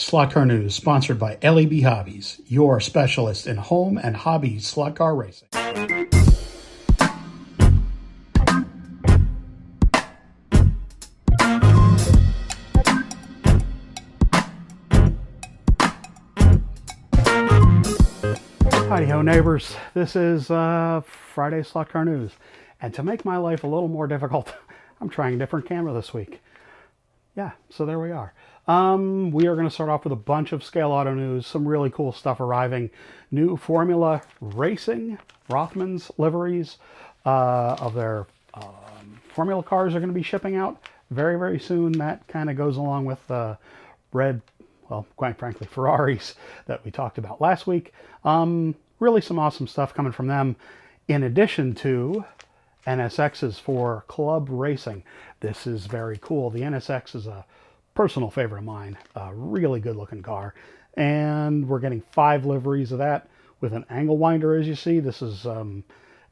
Slot Car News, sponsored by LEB Hobbies, your specialist in home and hobby slot car racing. Howdy-ho, neighbors. This is Friday Slot Car News. And to make my life a little more difficult, I'm trying a different camera this week. Yeah, so there we are. We are going to start off with a bunch of Scaleauto news, some really cool stuff arriving. New Formula Racing, Rothman's liveries of their Formula cars are going to be shipping out very, very soon. That kind of goes along with red, well, quite frankly, Ferraris that we talked about last week. Really some awesome stuff coming from them, in addition to NSXs for club racing. This is very cool. The NSX is a personal favorite of mine, a really good looking car, and we're getting 5 liveries of that with an angle winder. As you see, this is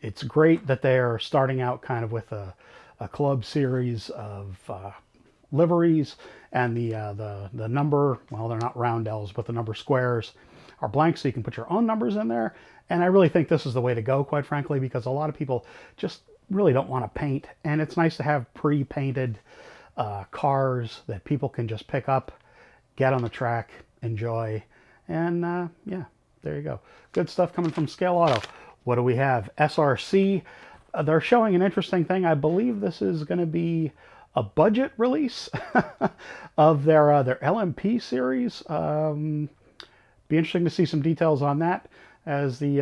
it's great that they're starting out kind of with a club series of liveries, and the number, well, they're not roundels, but the number squares are blank, so you can put your own numbers in there. And I really think this is the way to go, quite frankly, because a lot of people just really don't want to paint, and it's nice to have pre-painted cars that people can just pick up, get on the track, enjoy, and yeah, there you go. Good stuff coming from Scaleauto. What do we have? SRC. They're showing an interesting thing. I believe this is going to be a budget release of their LMP series. Be interesting to see some details on that as the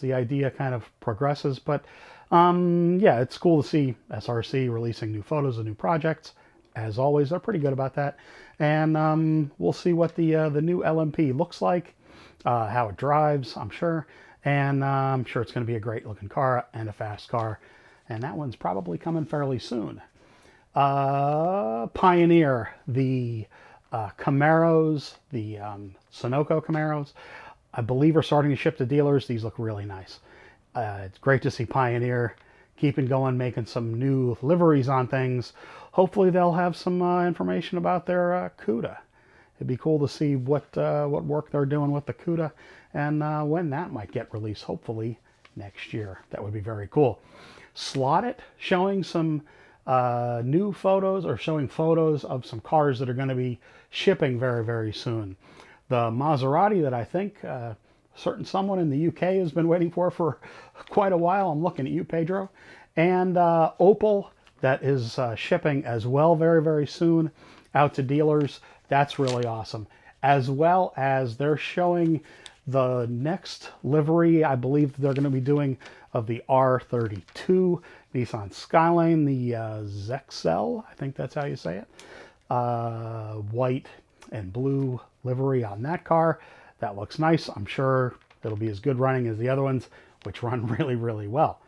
idea kind of progresses. But yeah, it's cool to see SRC releasing new photos of new projects. As always, they're pretty good about that. And we'll see what the new LMP looks like, how it drives, I'm sure. And I'm sure it's going to be a great looking car and a fast car. And that one's probably coming fairly soon. Pioneer, the Camaros, the Sunoco Camaros, I believe are starting to ship to dealers. These look really nice. It's great to see Pioneer keeping going, making some new liveries on things. Hopefully they'll have some information about their CUDA. It'd be cool to see what work they're doing with the CUDA and when that might get released, hopefully next year. That would be very cool. Slot It, showing some new photos, or showing photos of some cars that are going to be shipping very, very soon. The Maserati that I think certain someone in the UK has been waiting for quite a while. I'm looking at you, Pedro. And Opel, that is shipping as well very, very soon out to dealers. That's really awesome. As well as they're showing the next livery, I believe they're going to be doing, of the R32 Nissan Skyline, the Zexel, I think that's how you say it. White and blue livery on that car. That looks nice. I'm sure it'll be as good running as the other ones, which run really, really well.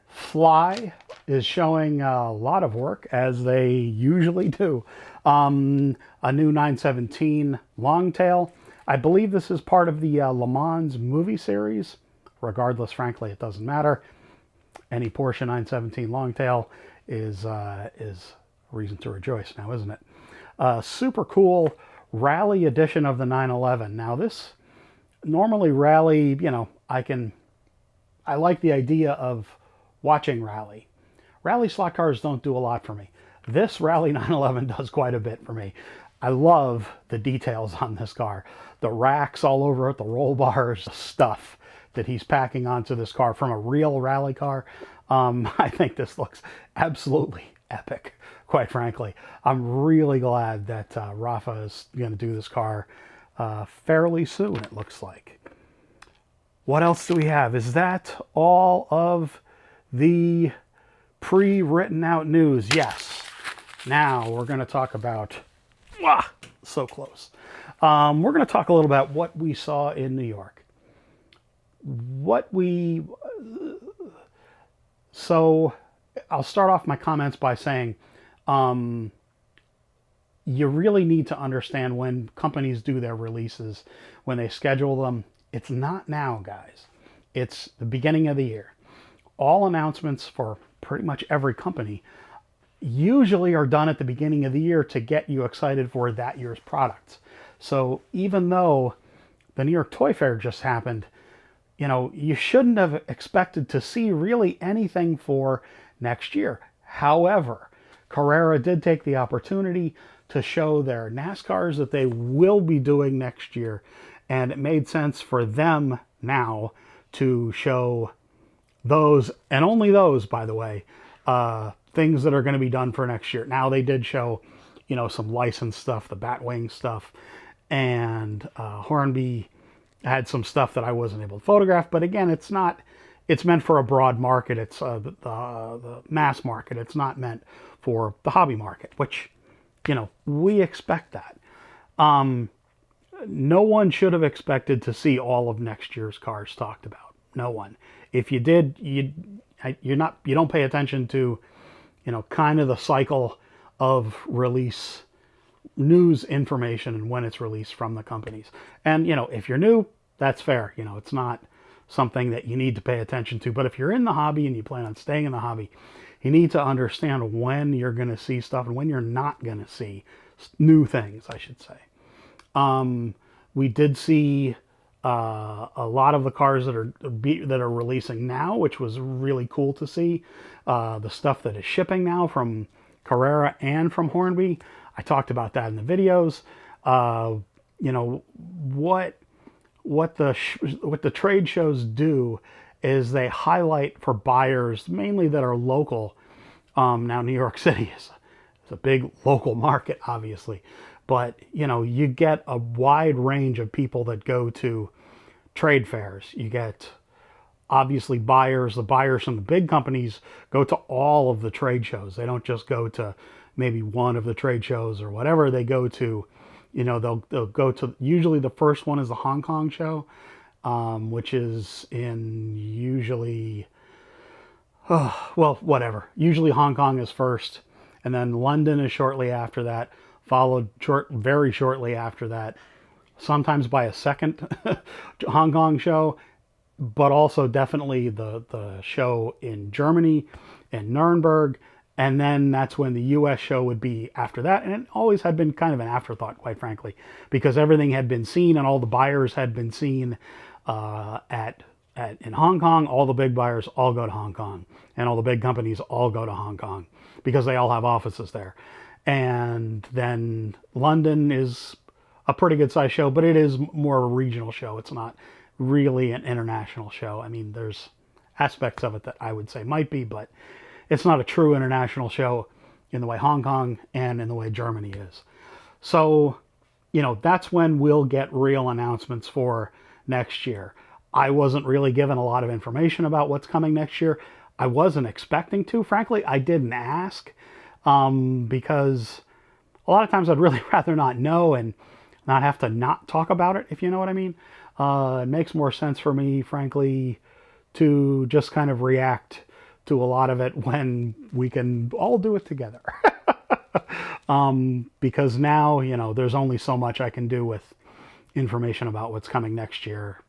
Fly is showing a lot of work, as they usually do. A new 917 Longtail. I believe this is part of the Le Mans movie series. Regardless, frankly, it doesn't matter. Any Porsche 917 Longtail is reason to rejoice now, isn't it? Super cool rally edition of the 911. Now this, normally rally, you know, I like the idea of watching rally. Rally slot cars don't do a lot for me. This Rally 911 does quite a bit for me. I love the details on this car. The racks all over it, the roll bars, the stuff that he's packing onto this car from a real rally car. I think this looks absolutely epic, quite frankly. I'm really glad that Rafa is going to do this car fairly soon, it looks like. What else do we have? Is that all of the pre-written out news? Yes. Now we're going to talk about, so close. We're going to talk a little about what we saw in New York. So I'll start off my comments by saying, you really need to understand when companies do their releases, when they schedule them. It's not now, guys. It's the beginning of the year. All announcements for pretty much every company usually are done at the beginning of the year to get you excited for that year's products. So even though the New York Toy Fair just happened, you shouldn't have expected to see really anything for next year. However, Carrera did take the opportunity to show their NASCARs that they will be doing next year, and it made sense for them now to show those, and only those, by the way, things that are going to be done for next year. Now, they did show, some licensed stuff, the Batwing stuff, and Hornby had some stuff that I wasn't able to photograph. But again, it's meant for a broad market. It's the mass market. It's not meant for the hobby market, which, we expect that. No one should have expected to see all of next year's cars talked about. No one. If you did, you don't pay attention to, kind of the cycle of release news information and when it's released from the companies. And, if you're new, that's fair. It's not something that you need to pay attention to. But if you're in the hobby and you plan on staying in the hobby, you need to understand when you're going to see stuff and when you're not going to see new things, I should say. We did see a lot of the cars that are releasing now, which was really cool to see. The stuff that is shipping now from Carrera and from Hornby. I talked about that in the videos. What the trade shows do is they highlight for buyers, mainly that are local. Now, New York City is a big local market, obviously. But, you get a wide range of people that go to trade fairs. You get, obviously, buyers. The buyers from the big companies go to all of the trade shows. They don't just go to maybe one of the trade shows or whatever. They go to, they'll go to, usually the first one is the Hong Kong show, which is in usually, whatever. Usually Hong Kong is first, and then London is shortly after that, followed very shortly after that, sometimes by a second Hong Kong show, but also definitely the show in Germany and Nuremberg. And then that's when the US show would be after that. And it always had been kind of an afterthought, quite frankly, because everything had been seen and all the buyers had been seen in Hong Kong. All the big buyers all go to Hong Kong, and all the big companies all go to Hong Kong because they all have offices there. And then London is a pretty good sized show, but it is more a regional show. It's not really an international show. I mean, there's aspects of it that I would say might be, but it's not a true international show in the way Hong Kong and in the way Germany is. So, that's when we'll get real announcements for next year. I wasn't really given a lot of information about what's coming next year. I wasn't expecting to, frankly. I didn't ask because a lot of times I'd really rather not know and not have to not talk about it, if you know what I mean. It makes more sense for me, frankly, to just kind of react to a lot of it when we can all do it together. Because now, there's only so much I can do with information about what's coming next year.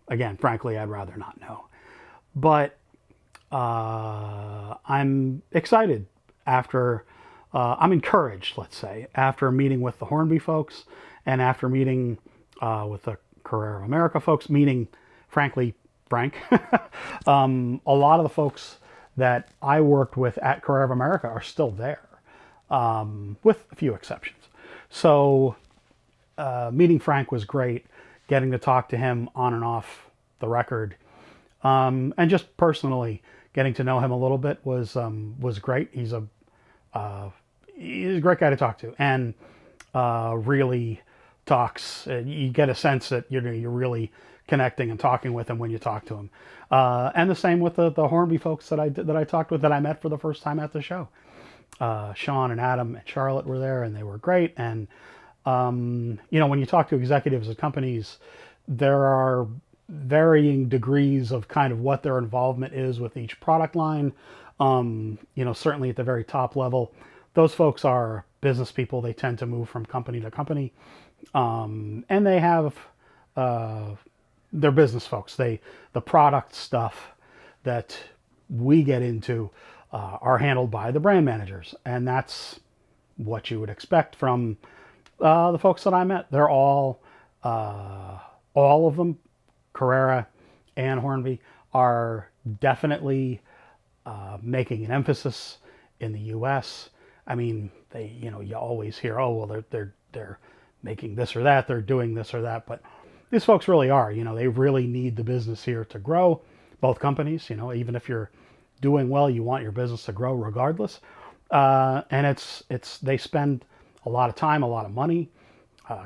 Again, frankly, I'd rather not know. But I'm excited I'm encouraged, let's say, after meeting with the Hornby folks and after meeting with the Carrera of America folks, meeting, frankly, Frank. A lot of the folks that I worked with at Carrera of America are still there, with a few exceptions. So meeting Frank was great, getting to talk to him on and off the record, and just personally getting to know him a little bit was great. He's a great guy to talk to, and really talks. You get a sense that you're really connecting and talking with him when you talk to him. And the same with the Hornby folks that I talked with, that I met for the first time at the show. Sean and Adam and Charlotte were there, and they were great. And when you talk to executives of companies, there are varying degrees of kind of what their involvement is with each product line. Certainly at the very top level, those folks are business people. They tend to move from company to company, and they have they're business folks. The product stuff that we get into are handled by the brand managers, and that's what you would expect from the folks that I met, they're all of them, Carrera and Hornby, are definitely making an emphasis in the U.S. I mean, you always hear, oh well, they're making this or that, they're doing this or that, but these folks really are. They really need the business here to grow. Both companies, even if you're doing well, you want your business to grow regardless. And they spend a lot of time, a lot of money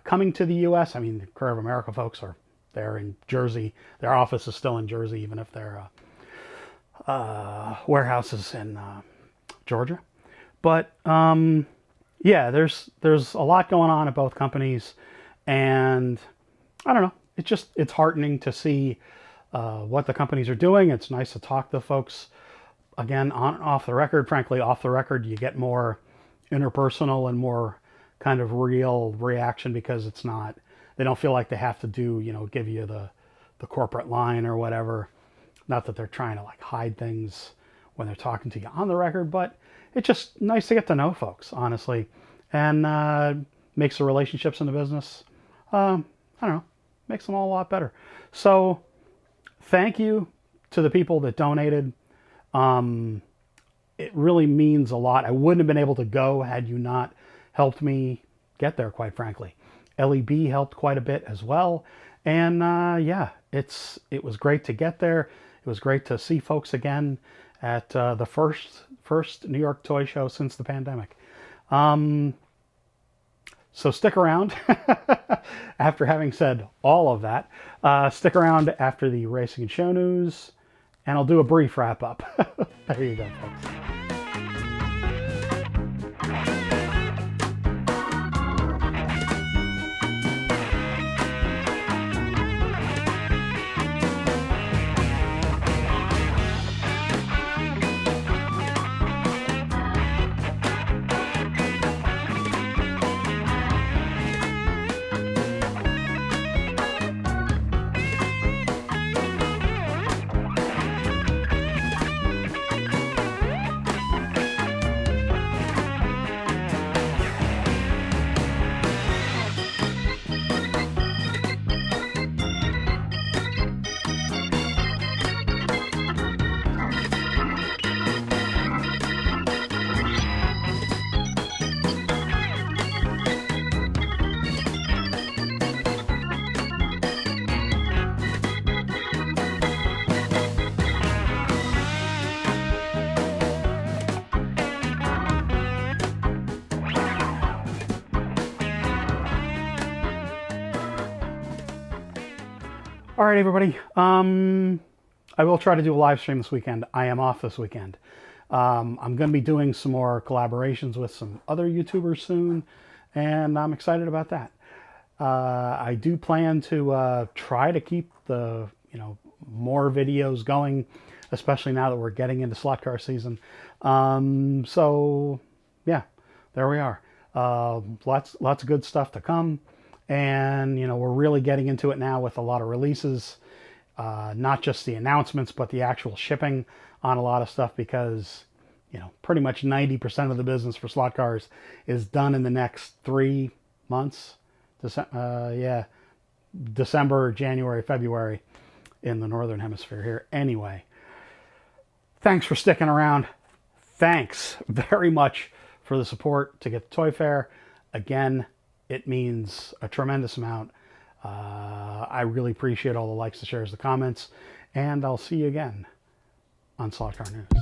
coming to the U.S. I mean, the Career of America folks are there in Jersey. Their office is still in Jersey, even if their warehouse is in Georgia. But yeah, there's a lot going on at both companies, and I don't know. It's heartening to see what the companies are doing. It's nice to talk to folks again on and off the record. Frankly, off the record, you get more interpersonal and more kind of real reaction because they don't feel like they have to give you the corporate line or whatever. Not that they're trying to like hide things when they're talking to you on the record, but it's just nice to get to know folks, honestly, and makes the relationships in the business, I don't know, makes them all a lot better. So thank you to the people that donated. It really means a lot. I wouldn't have been able to go had you not helped me get there, quite frankly. LEB helped quite a bit as well. And yeah, it was great to get there. It was great to see folks again at the first New York Toy Show since the pandemic. So stick around. After having said all of that, stick around after the racing and show news, and I'll do a brief wrap up. There you go, folks. All right, everybody. I will try to do a live stream this weekend. I am off this weekend. I'm going to be doing some more collaborations with some other YouTubers soon, and I'm excited about that. I do plan to try to keep the more videos going, especially now that we're getting into slot car season. So yeah, there we are. Lots of good stuff to come. And, we're really getting into it now with a lot of releases, not just the announcements, but the actual shipping on a lot of stuff because, pretty much 90% of the business for slot cars is done in the next 3 months. December, January, February in the Northern Hemisphere here. Anyway, thanks for sticking around. Thanks very much for the support to get the Toy Fair. Again, it means a tremendous amount. I really appreciate all the likes, the shares, the comments, and I'll see you again on Slot Car News.